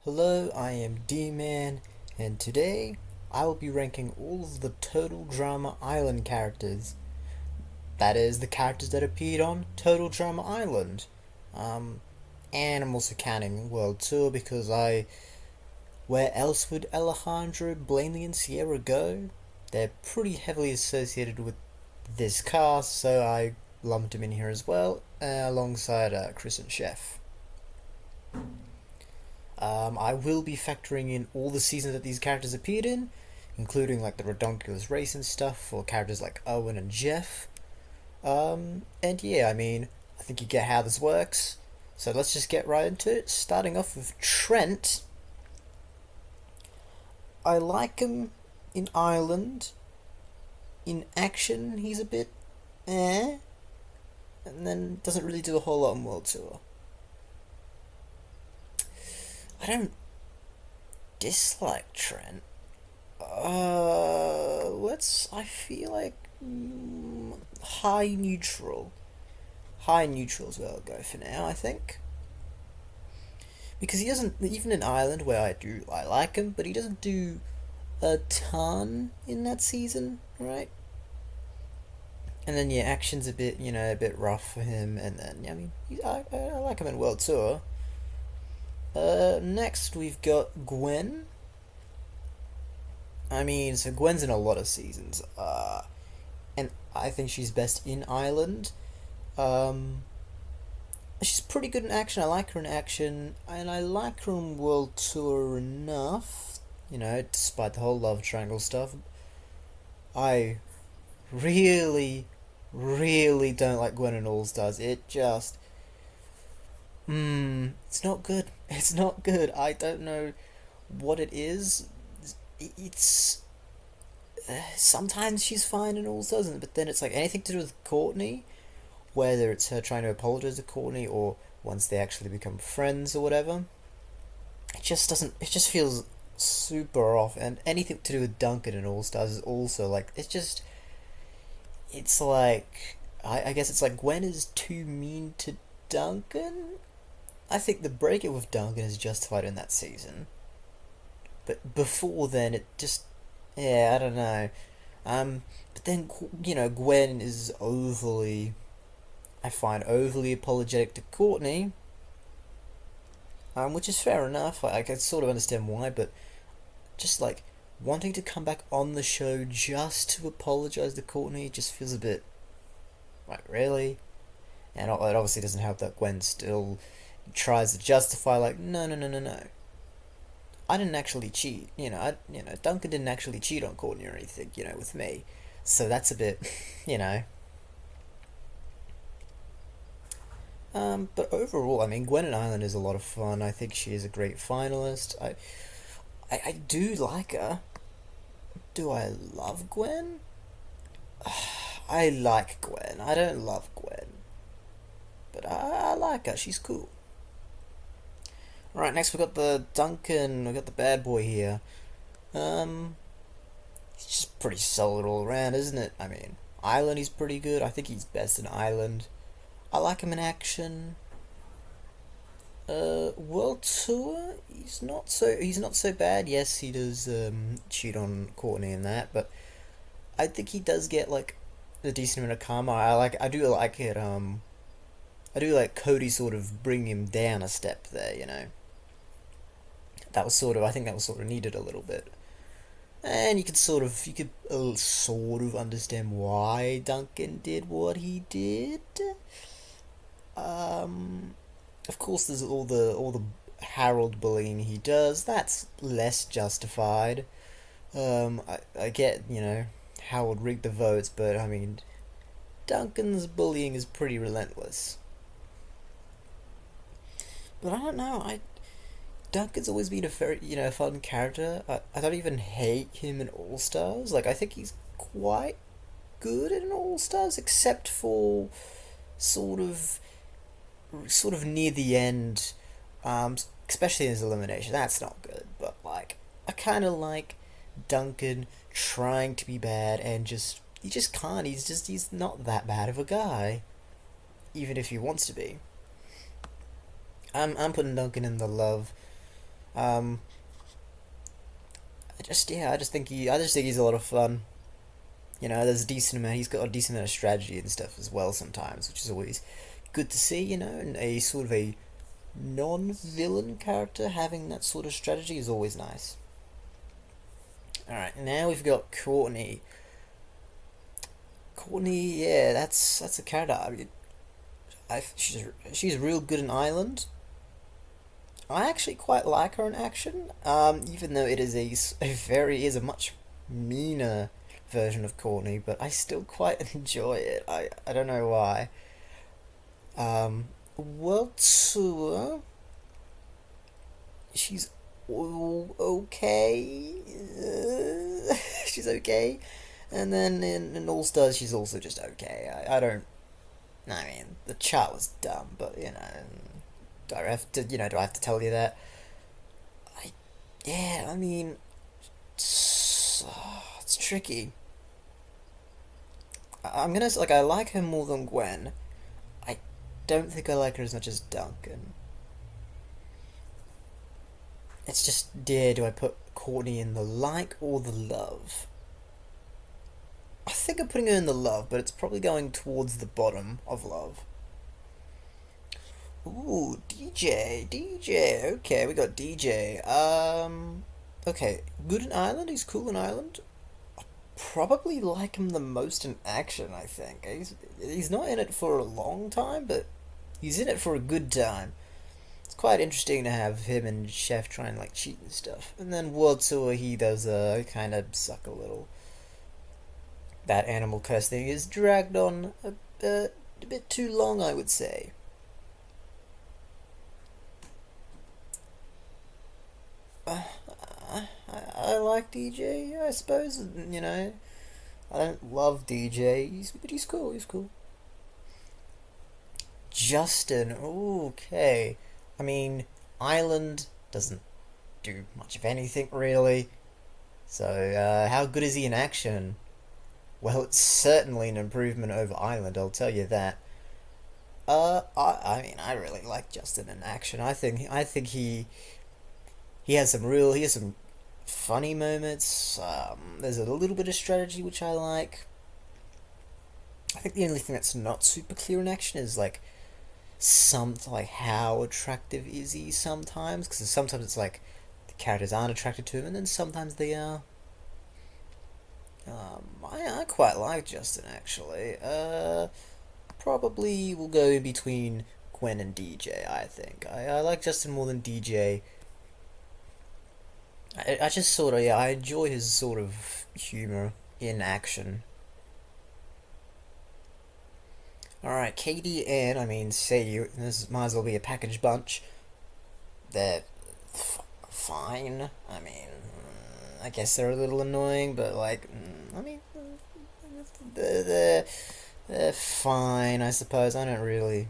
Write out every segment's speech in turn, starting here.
Hello, I am D-Man, and today I will be ranking all of the Total Drama Island characters. That is, the characters that appeared on Total Drama Island. Um, and I'm also counting World Tour because where else would Alejandro, Blaineley, and Sierra go? They're pretty heavily associated with this cast, so I lumped them in here as well, alongside Chris and Chef. I will be factoring in all the seasons that these characters appeared in, including like the redonkulous race and stuff for characters like Owen and Jeff. And yeah, I think you get how this works. So let's just get right into it. Starting off with Trent. I like him in Ireland. In action, he's a bit eh, and then doesn't really do a whole lot on World Tour. I don't dislike Trent. Let's. I feel like high neutral. High neutral is where I'll go for now. I think because he doesn't even in Ireland where I like him, but he doesn't do a ton in that season, right? And then yeah, action's a bit a bit rough for him, and then I like him in World Tour. Next we've got Gwen. So Gwen's in a lot of seasons, and I think she's best in Ireland. Um, she's pretty good in action. I like her in action, and I like her in World Tour enough. Despite the whole love triangle stuff, I really, really don't like Gwen in All Stars. It just, it's not good. It's not good. I don't know what it is. It's sometimes she's fine in All Stars, but then it's like anything to do with Courtney, whether it's her trying to apologize to Courtney or once they actually become friends or whatever. It just doesn't. It just feels super off, and anything to do with Duncan in All Stars is also like it's just. It's like I guess it's like Gwen is too mean to Duncan. I think the breakup with Duncan is justified in that season, but before then it just yeah I don't know. But then Gwen is overly I find overly apologetic to Courtney, which is fair enough. I can sort of understand why, but just like wanting to come back on the show just to apologize to Courtney just feels a bit like really, and it obviously doesn't help that Gwen still tries to justify like no. I didn't actually cheat. Duncan didn't actually cheat on Courtney or anything. With me, so that's a bit, you know. But overall, Gwen and Island is a lot of fun. I think she is a great finalist. I do like her. Do I love Gwen? I like Gwen. I don't love Gwen, but I like her. She's cool. Right, next we got the Duncan. We got the bad boy here. Um, he's just pretty solid all around, isn't it? Island he's pretty good. I think he's best in Island. I like him in action. World Tour, he's not so bad. Yes, he does cheat on Courtney and that, but I think he does get like a decent amount of karma. I do like it. I do like Cody sort of bring him down a step there. I think that was sort of needed a little bit, and you could sort of understand why Duncan did what he did. Um, of course, there's all the Harold bullying he does. That's less justified. I get Harold rigged the votes, but Duncan's bullying is pretty relentless. But I don't know. I Duncan's always been a very fun character. I don't even hate him in All Stars. Like I think he's quite good in All Stars, except for sort of sort of near the end, especially in his elimination. That's not good. But like, I kind of like Duncan trying to be bad and he just can't. He's not that bad of a guy, even if he wants to be. I'm putting Duncan in the love Um, I just think he's a lot of fun. You know, there's a decent amount. He's got a decent amount of strategy and stuff as well sometimes, which is always good to see. You know, and a sort of a non-villain character having that sort of strategy is always nice. All right, now we've got Courtney. Courtney, yeah, that's a character. I mean, she's real good in Island. I actually quite like her in action, even though it is a much meaner version of Courtney, but I still quite enjoy it. I don't know why. World Tour, she's okay. She's okay, and then in All Stars, she's also just okay. I don't. I mean, the chart was dumb, but you know, do I have to? You know, do I have to tell you that? I yeah. I mean, it's tricky. I'm gonna like I like her more than Gwen. I don't think I like her as much as Duncan. It's just, dear, do I put Courtney in the like or the love? I think I'm putting her in the love, but it's probably going towards the bottom of love. Ooh, DJ. Okay, we got DJ. Okay, good in Ireland. He's cool in Ireland. Probably like him the most in action. I think he's not in it for a long time, but he's in it for a good time. It's quite interesting to have him and Chef try and like cheat and stuff. And then World Tour, he does kind of suck a little. That animal curse thing is dragged on a bit too long, I would say. Uh, I like DJ, I suppose. You know, I don't love DJ, but he's cool. He's cool. Justin, okay. I mean, Island doesn't do much of anything really. So, how good is he in action? Well, it's certainly an improvement over Island, I'll tell you that. I mean, I really like Justin in action. I think he has some funny moments. There's a little bit of strategy which I like. I think the only thing that's not super clear in action is like how attractive is he sometimes? Because sometimes it's like the characters aren't attracted to him, and then sometimes they are. I quite like Justin actually. Probably will go in between Gwen and DJ. I think I like Justin more than DJ. I just sort of yeah I enjoy his sort of humor in action. All right, Katie and I mean Sadie. This might as well be a package bunch. They're fine. I mean, I guess they're a little annoying, but I mean, they're, they're fine. I suppose I don't really.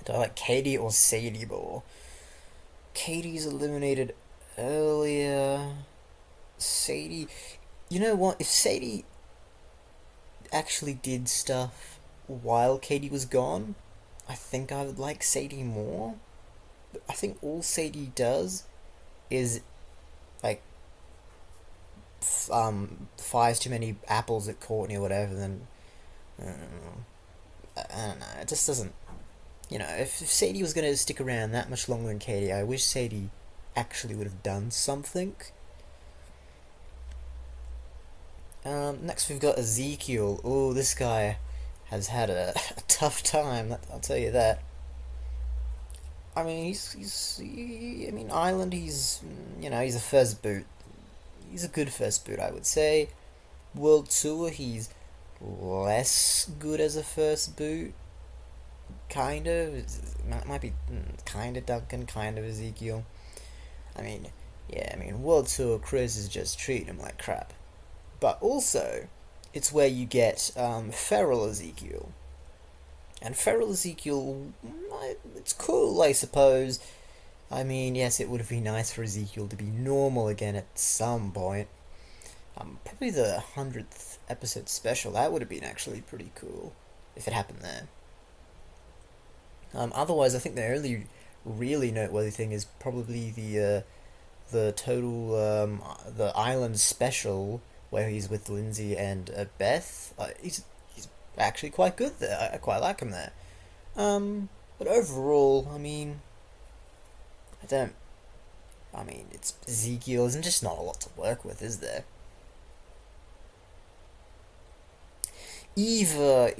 Do I like Katie or Sadie more? Katie's eliminated earlier. Sadie, you know what? If Sadie actually did stuff while Katie was gone, I think I would like Sadie more. But I think all Sadie does is like fires too many apples at Courtney or whatever. Then I don't know. I don't know. It just doesn't. You know, if Sadie was going to stick around that much longer than Katie, I wish Sadie actually would have done something. Next we've got Ezekiel. Oh, this guy has had a tough time. I'll tell you that. I mean, I mean, Ireland. You know, he's a first boot. He's a good first boot, I would say. World Tour, he's less good as a first boot. Kind of. Might be kind of Duncan, kind of Ezekiel. I mean, yeah. I mean, World Tour Chris is just treating him like crap. But also, it's where you get feral Ezekiel. And feral Ezekiel, it's cool, I suppose. I mean, yes, it would be nice for Ezekiel to be normal again at some point. Probably the 100th episode special, that would have been actually pretty cool if it happened there. Otherwise, I think the only really noteworthy thing is probably the total the island special where he's with Lindsay and Beth. He's actually quite good there. I quite like him there. But overall, I mean, I don't. I mean, it's Ezekiel, and just not a lot to work with, is there? Eva,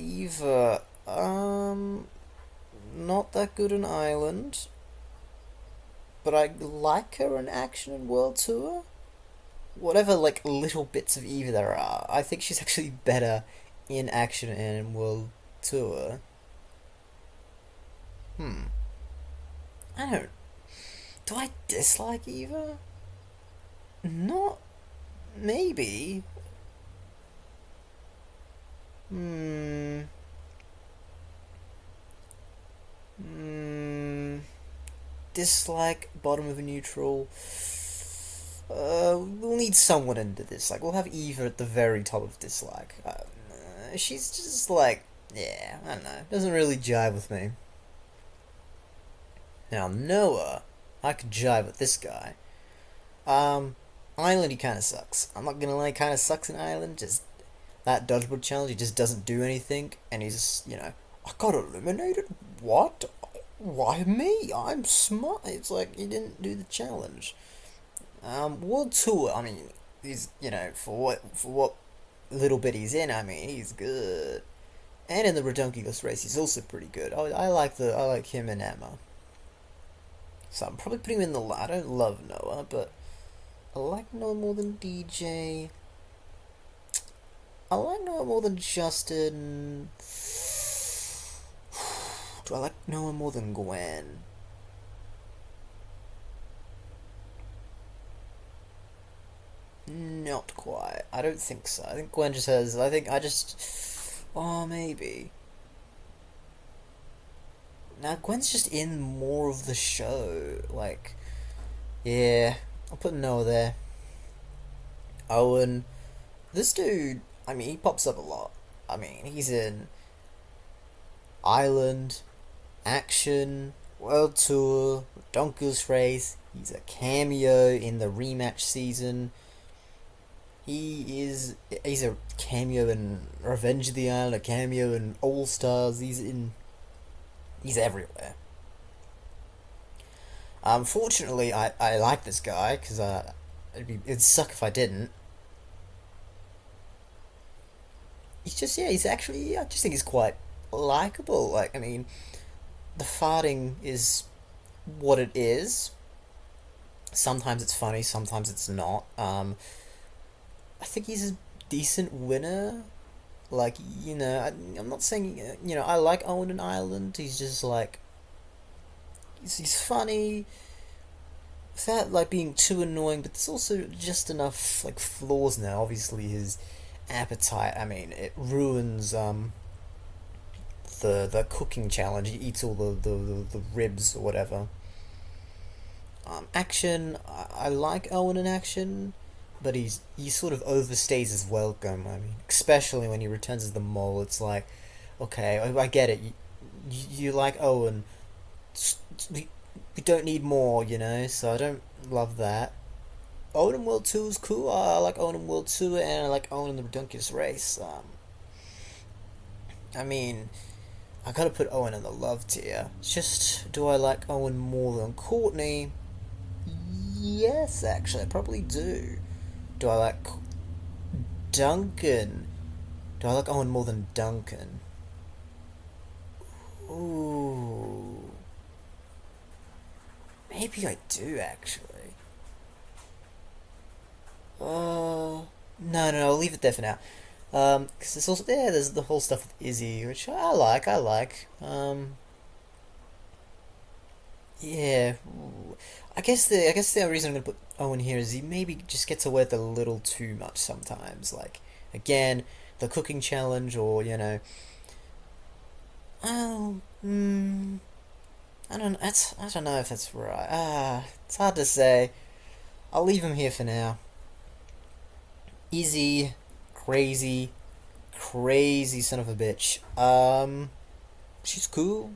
not that good in Ireland, but I like her in Action and World Tour. Whatever, like, little bits of Eva there are, I think she's actually better in Action and World Tour. Hmm. I don't. Do I dislike Eva? Not. Maybe. Hmm. Hmm. Dislike, bottom of a neutral. We'll need someone into this. Like, we'll have Eva at the very top of dislike. She's just like, yeah, I don't know. Doesn't really jive with me. Now, Noah, I could jive with this guy. Um, Island, he kind of sucks. I'm not gonna lie, kind of sucks in Island. Just that dodgeball challenge, he just doesn't do anything, and he's, I got eliminated? What? Why me? I'm smart. It's like, he didn't do the challenge. World Tour, I mean, he's, for what little bit he's in, I mean, he's good. And in the Redonkulous race, he's also pretty good. I like him and Emma. So I'm probably putting him in the. I don't love Noah, but I like Noah more than DJ. I like Noah more than Justin. Do I like Noah more than Gwen? Not quite. I don't think so. I think Gwen just has. I think I just. Oh, maybe. Now Gwen's just in more of the show. Like, yeah, I'll put Noah there. Owen, this dude. I mean, he pops up a lot. I mean, he's in Island, Action, World Tour, Donkus Race. He's a cameo in the rematch season. He's a cameo in Revenge of the Island, a cameo in All Stars. He's everywhere. Fortunately, I like this guy because it'd suck if I didn't. He's just yeah, he's actually yeah, I just think he's quite likable. Like I mean, the farting is what it is. Sometimes it's funny, sometimes it's not. I think he's a decent winner. Like I'm not saying I like Owen and Ireland. He's just like he's funny without like being too annoying. But there's also just enough like flaws now. Obviously, his appetite. I mean, it ruins the cooking challenge. He eats all the ribs or whatever. Action. I like Owen in Action, but he sort of overstays his welcome. I mean, especially when he returns as the mole. It's like, okay, I get it. You like Owen. We, we don't need more, So I don't love that. Owen in World 2 is cool. I like Owen in World 2, and I like Owen in the Redonkulous race. I mean, I gotta put Owen in the love tier. It's just, do I like Owen more than Courtney? Yes, actually, I probably do. Do I like Duncan? Do I like Owen more than Duncan? Ooh. Maybe I do, actually. No, I'll leave it there for now. Because there's also, yeah, there's the whole stuff with Izzy, which I like. Yeah. I guess the only reason I'm gonna put Owen here is he maybe just gets away with a little too much sometimes. Like again, the cooking challenge, or oh, I don't know if that's right. It's hard to say. I'll leave him here for now. Easy, crazy, crazy son of a bitch. She's cool.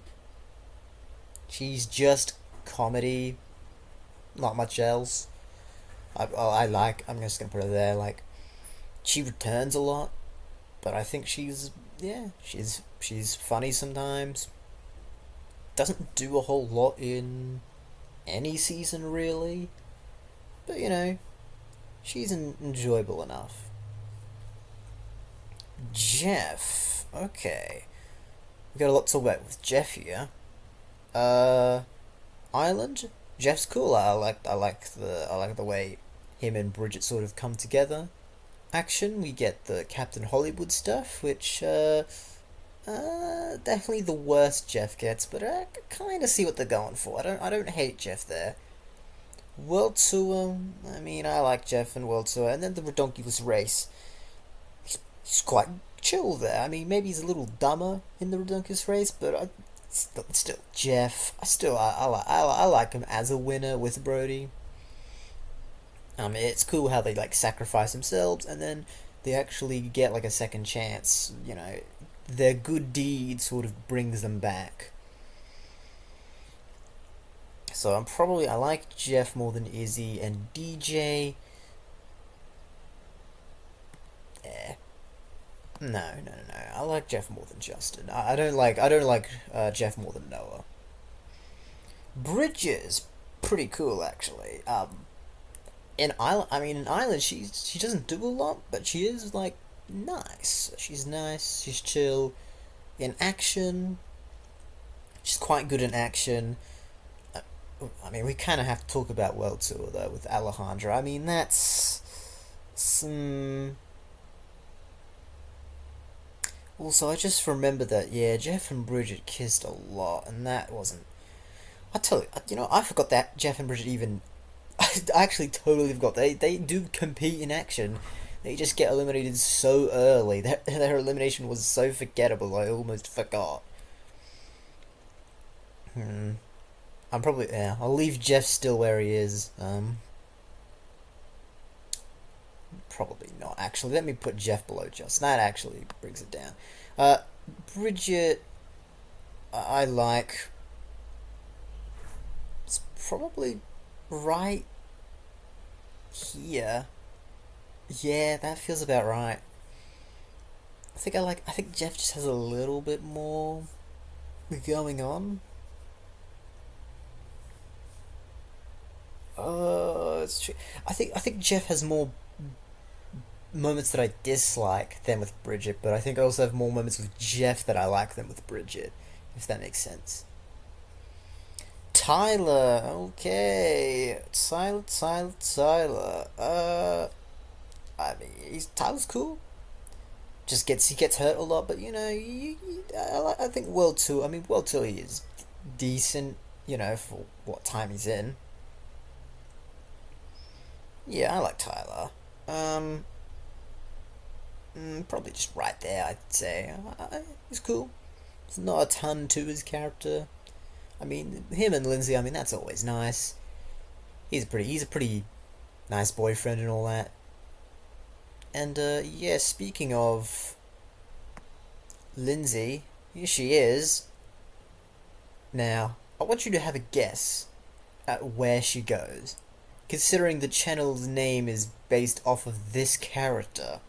She's just comedy, not much else. I like. I'm just gonna put her there. Like she returns a lot, but I think she's funny sometimes. Doesn't do a whole lot in any season really, but she's enjoyable enough. Jeff. Okay. We got a lot to talk about with Jeff here. Uh, Island. Jeff's cool. I like the way him and Bridget sort of come together. Action. We get the Captain Hollywood stuff, which definitely the worst Jeff gets, but I kind of see what they're going for. I don't hate Jeff there. World Tour. I mean, I like Jeff and World Tour, and then the Redonkulous race. He's quite chill there. I mean, maybe he's a little dumber in the Redonkulous race, but still Jeff. I like him as a winner with Brody. It's cool how they like sacrifice themselves and then they actually get like a second chance. Their good deed sort of brings them back. So I like Jeff more than Izzy and DJ. Eh, no. I like Jeff more than Justin. I don't like Jeff more than Noah. Bridge is pretty cool actually. In Island, she doesn't do a lot, but she is like nice. She's nice. She's chill. In action, she's quite good in action. Uh, I mean, we kind of have to talk about World Tour though with Alejandro. I mean, that's some. Also, I just remember that Jeff and Bridget kissed a lot, and that wasn't. I tell you, I forgot that Jeff and Bridget even. I actually totally forgot. They do compete in action. They just get eliminated so early. Their elimination was so forgettable. I almost forgot. Hmm. I'm probably I'll leave Jeff still where he is. Probably not actually. Let me put Jeff below Justin. That actually brings it down. Uh, Bridget, I like. It's probably right here. Yeah, that feels about right. I think Jeff just has a little bit more going on. It's true. I think Jeff has more moments that I dislike than with Bridget, but I think I also have more moments with Jeff that I like than with Bridget, if that makes sense. Tyler, okay, Tyler. I mean, Tyler's cool. He gets hurt a lot, but I think World Tour. I mean, World Tour he is decent. For what time he's in. Yeah, I like Tyler. Um, Probably just right there. I'd say he's cool. There's not a ton to his character. I mean, him and Lindsay. I mean, that's always nice. He's a pretty nice boyfriend and all that. And yeah, speaking of Lindsay, here she is. Now, I want you to have a guess at where she goes, considering the channel's name is based off of this character.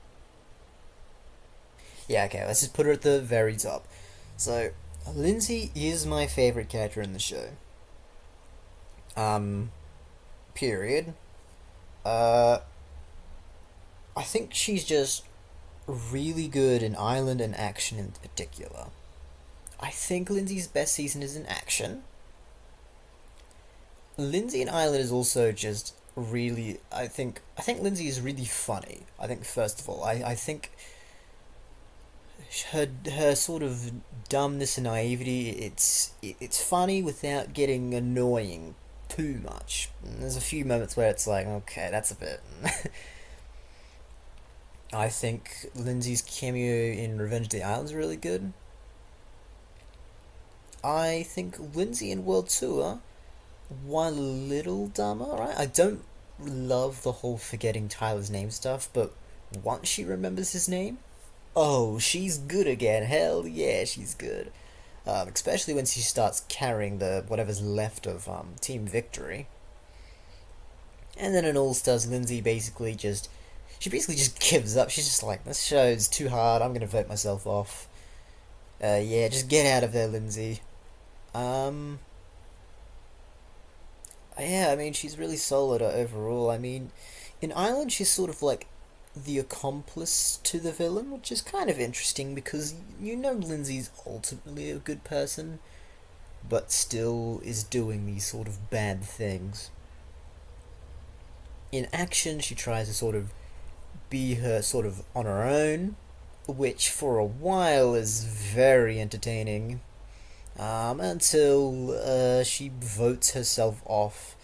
Yeah, okay, let's just put her at the very top. So, Lindsay is my favorite character in the show. Um, Period. Uh, I think she's just really good in Island and action in particular. I think Lindsay's best season is in action. Lindsay in Island is also just really. I think Lindsay is really funny. I think first of all, I think her sort of dumbness and naivety. It's funny without getting annoying too much. And there's a few moments where it's like, okay, that's a bit. I think Lindsay's cameo in Revenge of the Islands is really good. I think Lindsay in World Tour one a little dumber, right? I don't love the whole forgetting Tyler's name stuff, but once she remembers his name, oh, she's good again. Hell yeah, she's good. especially when she starts carrying the whatever's left of Team Victory. And then in All Stars, Lindsay basically just gives up. She's just like, this show is too hard. I'm gonna vote myself off. Yeah, just get out of there, Lindsay. Um, yeah, I mean, she's really solid overall. I mean, in Ireland, she's sort of like the accomplice to the villain, which is kind of interesting because you know Lindsay's ultimately a good person, but still is doing these sort of bad things. In action, she tries to sort of be her sort of on her own, which for a while is very entertaining. Until she votes herself off,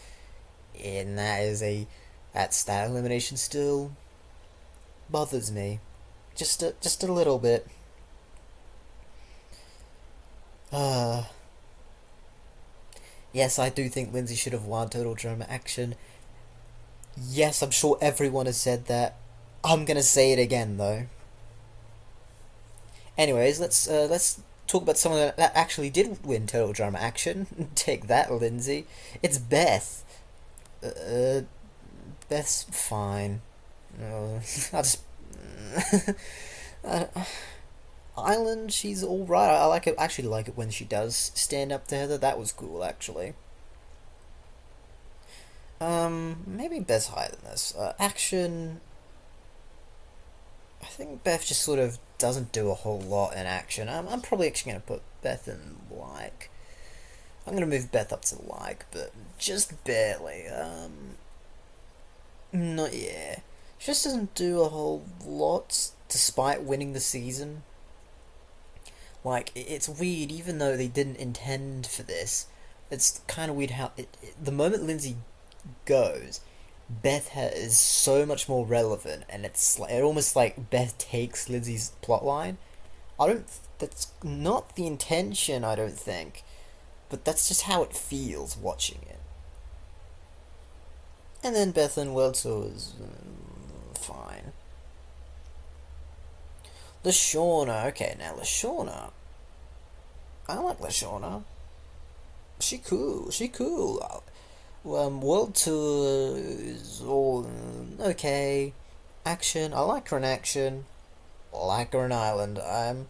and that elimination still bothers me, just a little bit. Uh, yes, I do think Lindsay should have won Total Drama Action. Yes, I'm sure everyone has said that. I'm gonna say it again though. Anyways, let's talk about someone that actually did win Total Drama Action. Take that, Lindsay. It's Beth. Uh, Beth's fine. No, I just. uh, Island, she's all right. I like it. Actually, like it when she does stand up to Heather. That was cool, actually. Maybe Beth's higher than this. Action. I think Beth just sort of doesn't do a whole lot in action. I'm probably actually gonna put Beth in like. I'm gonna move Beth up to like, but just barely. Not yeah. She just doesn't do a whole lot despite winning the season. Like it's weird, even though they didn't intend for this. It's kind of weird how the moment Lindsay goes, is so much more relevant, and it's like, it almost like Beth takes Lindsay's plotline. I don't. That's not the intention. I don't think, but that's just how it feels watching it. And then Beth and World Tour is fine. Leshawna, okay, now Leshawna. I like Leshawna. She cool. She cool. World Tour is all okay. Action, I like her in action. I like her in Ireland. I'm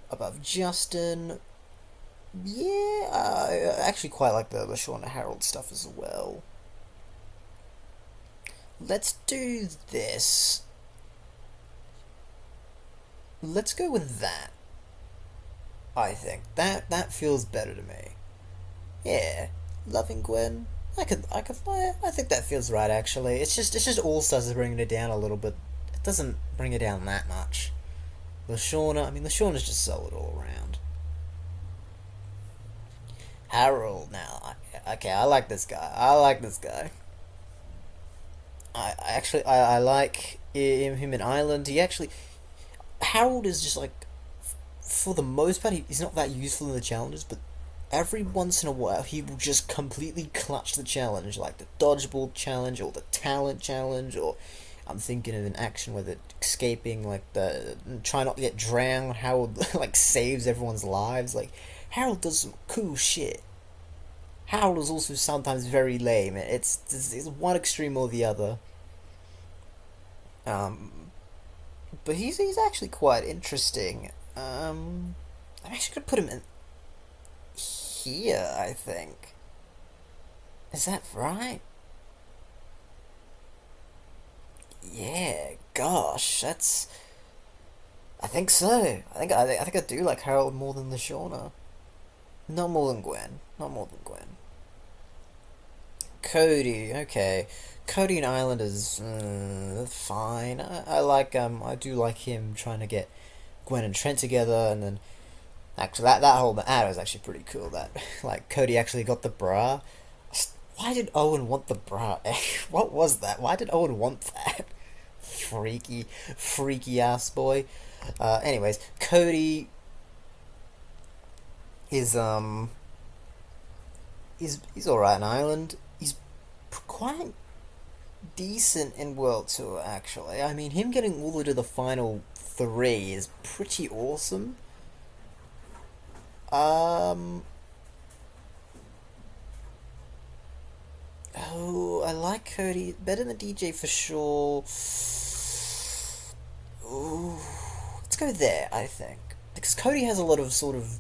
above Justin. Yeah, I actually quite like the Lashawna Harold stuff as well. Let's do this. Let's go with that. I think that feels better to me. Yeah, loving Gwen. I think that feels right. Actually, it's just All Stars is bringing it down a little bit. It doesn't bring it down that much. Lashawna, I mean, Lashawna's just solid all around. Harold, now, okay, I like this guy. I like this guy. I like him in Ireland. He actually Harold is just like, for the most part, he's not that useful in the challenges, but every once in a while he will just completely clutch the challenge, like the dodgeball challenge or the talent challenge, or I'm thinking of an action where they're escaping, like the try not to get drowned. Harold like saves everyone's lives. Like Harold does some cool shit. Harold is also sometimes very lame. It's one extreme or the other. Um, but he's actually quite interesting. I'm actually gonna put him in here. I think, is that right? Yeah. Gosh, that's. I think so. I think I do like Harold more than Lashawna. Not more than Gwen. Not more than Gwen. Cody. Okay. Cody and Island is fine. I do like him trying to get Gwen and Trent together, and then actually that whole ad was actually pretty cool. That like Cody actually got the bra. Why did Owen want the bra? What was that? Why did Owen want that? Freaky, freaky ass boy. Anyways, Cody is he's alright in Ireland. He's quite decent in World Tour actually. I mean, him getting all the way to the final three is pretty awesome. Um. Oh, I like Cody better than DJ for sure. Ooh, let's go there. I think because Cody has a lot of sort of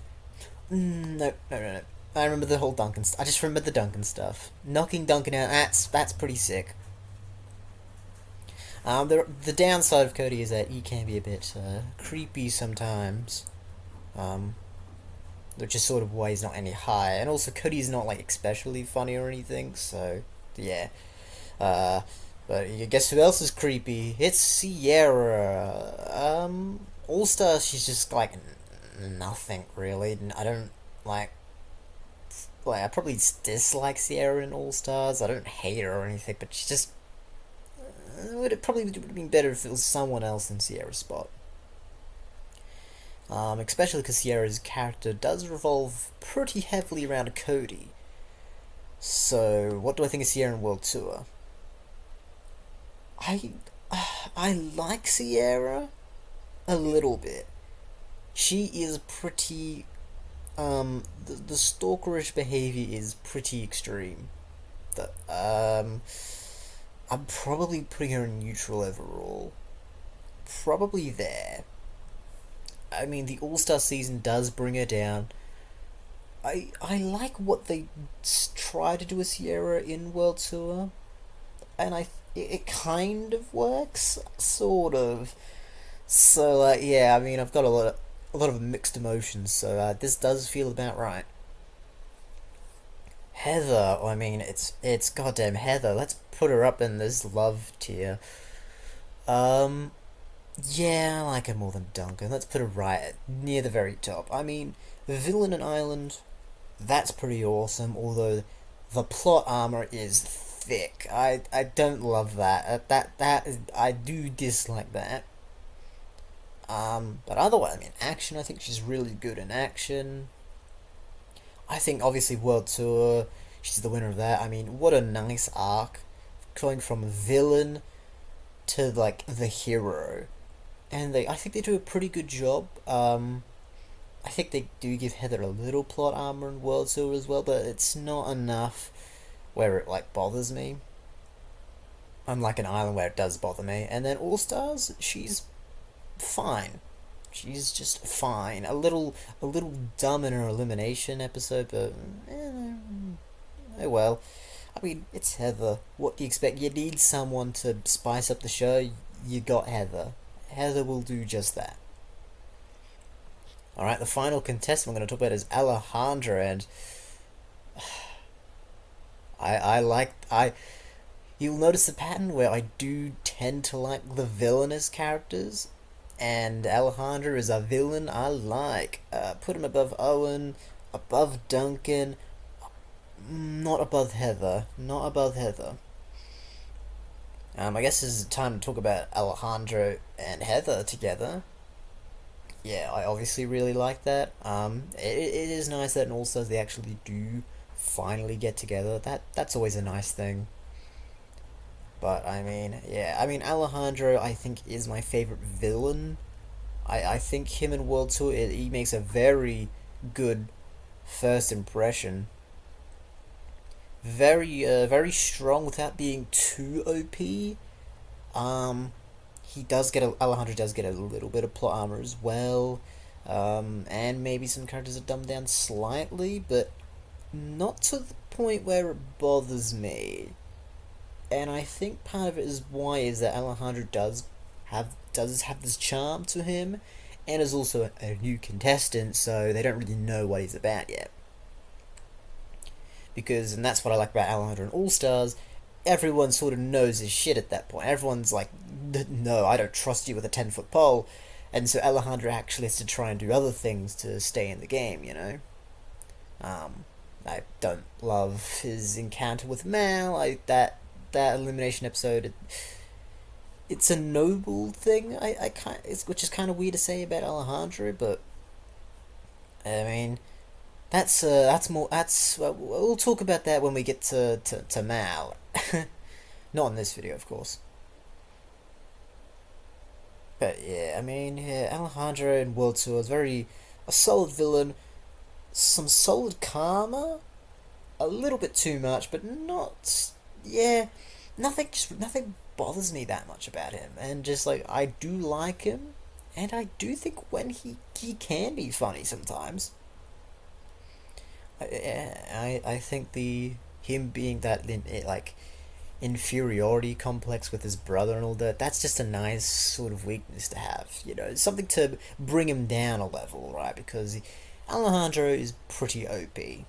no. I remember the whole Duncan. I just remember the Duncan stuff. Knocking Duncan out. That's pretty sick. The downside of Cody is that he can be a bit creepy sometimes. Um, which is sort of why he's not any high. And also, Cody's not like especially funny or anything. So yeah. Uh, but guess who else is creepy? It's Sierra. All Star. She's just like nothing really. I don't like. Like I probably dislike Sierra in All Stars. I don't hate her or anything, but she just would it probably would have been better if it was someone else in Sierra's spot. Especially because Sierra's character does revolve pretty heavily around Cody. So, what do I think of Sierra in World Tour? I I like Sierra a little bit. She is pretty. The stalkerish behavior is pretty extreme. The, I'm probably putting her in neutral overall. Probably there. I mean, the All Star season does bring her down. I like what they try to do with Sierra in World Tour, and it kind of works, sort of. So yeah, I mean, I've got a lot of mixed emotions. So this does feel about right. Heather, I mean, it's goddamn Heather. Let's put her up in this love tier. Um, yeah, I like her more than Duncan. Let's put her right near the very top. I mean, Villain and Island, that's pretty awesome. Although the plot armor is thick. I don't love that. I do dislike that. But otherwise, I mean, action. I think she's really good in action. I think obviously World Tour, she's the winner of that. I mean, what a nice arc, going from villain to like the hero, and I think they do a pretty good job. I think they do give Heather a little plot armor in World Tour as well, but it's not enough where it like bothers me. Unlike an island where it does bother me, and then All Stars, she's fine. She's just fine. A little dumb in her elimination episode, but oh well. I mean, it's Heather. What do you expect? You need someone to spice up the show. You got Heather. Heather will do just that. All right, the final contestant we're going to talk about is Alejandro, and I like I. You'll notice the pattern where I do tend to like the villainous characters, and Alejandro is a villain I like. Put him above Owen, above Duncan, not above Heather. Not above Heather. I guess this is time to talk about Alejandro and Heather together. Yeah, I obviously really like that. It is nice that in All Stars they actually do finally get together. That's always a nice thing. But I mean, yeah, I mean Alejandro I think is my favorite villain. I think him in World Tour he makes a very good first impression. Very strong without being too OP. Um, Alejandro does get a little bit of plot armor as well. And maybe some characters are dumbed down slightly, but not to the point where it bothers me. And I think part of it is why is that Alejandro does have this charm to him, and is also a new contestant, so they don't really know what he's about yet. And that's what I like about Alejandro and All Stars. Everyone sort of knows his shit at that point. Everyone's like, no, I don't trust you with a 10-foot pole, and so Alejandro actually has to try and do other things to stay in the game. Um, I don't love his encounter with Mal. That elimination episode. It's a noble thing. Which is kind of weird to say about Alejandro, but I mean, that's more. We'll talk about that when we get to Mal. Not in this video, of course. But yeah, I mean, yeah, Alejandro in World Tour is very a solid villain. some solid karma, a little bit too much, but not. Yeah, nothing bothers me that much about him, and just like I do like him, and I do think when he can be funny sometimes. I think the him being that like inferiority complex with his brother and all that, that's just a nice sort of weakness to have, something to bring him down a level, right? Because Alejandro is pretty OP.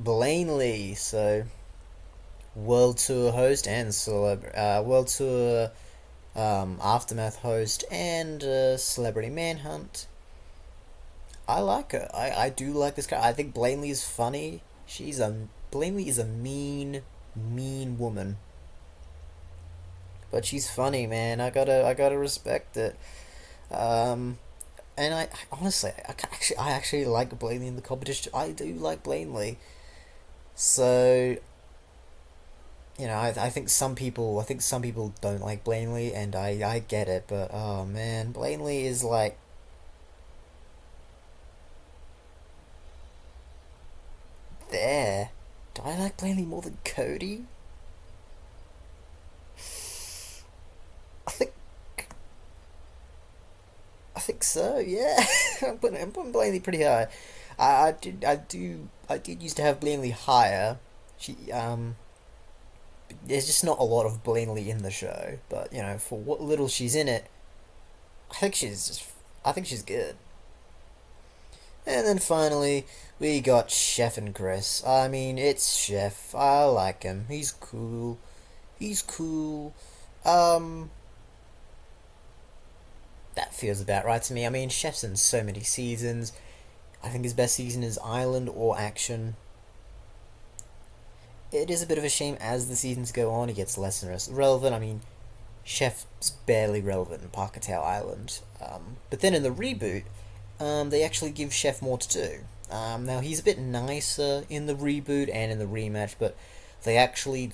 Blaineley, so world tour host and world tour aftermath host and celebrity manhunt. I like her. I do like this guy. I think Blaineley is funny. Blaineley is a mean woman, but she's funny, man. I gotta respect it. Um, and I honestly, I actually like Blaineley in the competition. I do like Blaineley. So I think some people don't like Blaineley, and I get it. But oh man, Blaineley is like there. Do I like Blaineley more than Cody? I think I think so. Yeah, I'm putting Blaineley pretty high. I did used to have Blaineley higher. She. There's just not a lot of Blaineley in the show, but for what little she's in it, I think she's good. And then finally, we got Chef and Chris. I mean, it's Chef. I like him. He's cool. He's cool. Um, that feels about right to me. I mean, Chef's in so many seasons. I think his best season is Island or Action. It is a bit of a shame as the seasons go on, he gets less and less relevant. I mean, Chef's barely relevant in Parker Tale Island. But then in the reboot, they actually give Chef more to do. Now, he's a bit nicer in the reboot and in the rematch, but they actually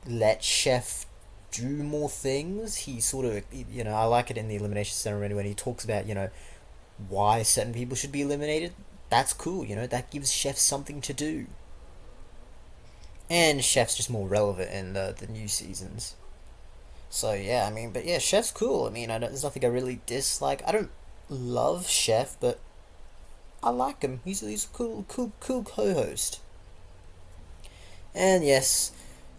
let Chef do more things. He sort of, I like it in the Elimination Ceremony when he talks about, why certain people should be eliminated. That's cool, that gives Chef something to do. And Chef's just more relevant in the new seasons. So yeah, I mean, but yeah, Chef's cool. I mean, there's nothing I really dislike. I don't love Chef, but I like him. He's a cool co-host. And yes,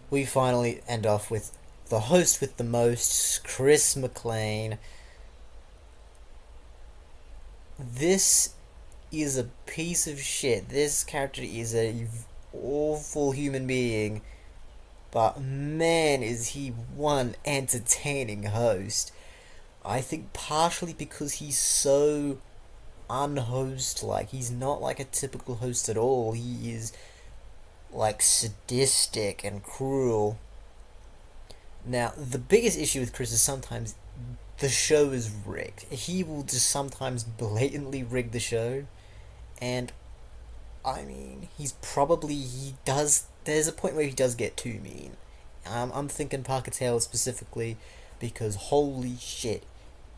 we finally end off with the host with the most, Chris McLean. This is a piece of shit. This character is a awful human being, but man, is he one entertaining host. I think partially because he's so unhost like. He's not like a typical host at all. He is like sadistic and cruel. Now, the biggest issue with Chris is sometimes the show is rigged. He will just sometimes blatantly rig the show, and I mean, he does. There's a point where he does get too mean. I'm thinking Parker Taylor specifically because holy shit,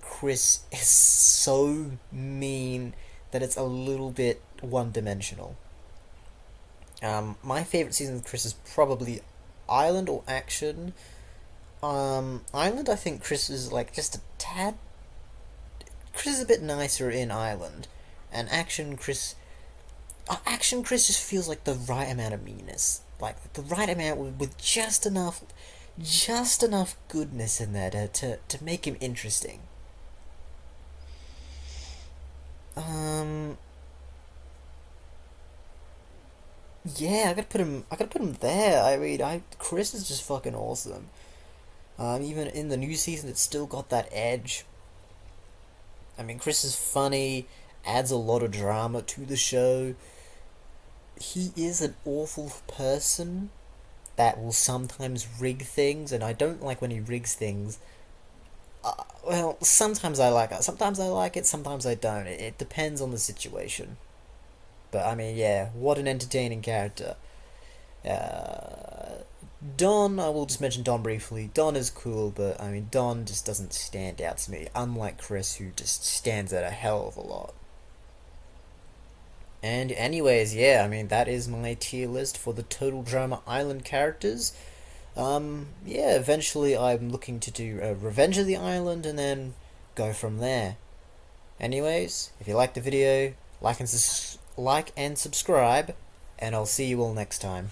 Chris is so mean that it's a little bit one dimensional. My favorite season of Chris is probably Island or Action. Island, I think Chris is like just a tad. Chris is a bit nicer in Island, and Action Chris just feels like the right amount of meanness, like the right amount with just enough goodness in there to make him interesting. Um, yeah, I gotta put him there. I mean, I Chris is just fucking awesome. Even in the new season, it's still got that edge. I mean, Chris is funny, adds a lot of drama to the show. He is an awful person that will sometimes rig things, and I don't like when he rigs things. Well, sometimes I like it. Sometimes I like it. Sometimes I don't. It depends on the situation. But I mean, yeah, what an entertaining character. Uh, Don, I will just mention Don briefly. Don is cool, but I mean, Don just doesn't stand out to me. Unlike Chris, who just stands out a hell of a lot. And anyways, yeah, I mean that is my tier list for the Total Drama Island characters. Yeah, eventually I'm looking to do Revenge of the Island and then go from there. Anyways, if you liked the video, like and subscribe, and I'll see you all next time.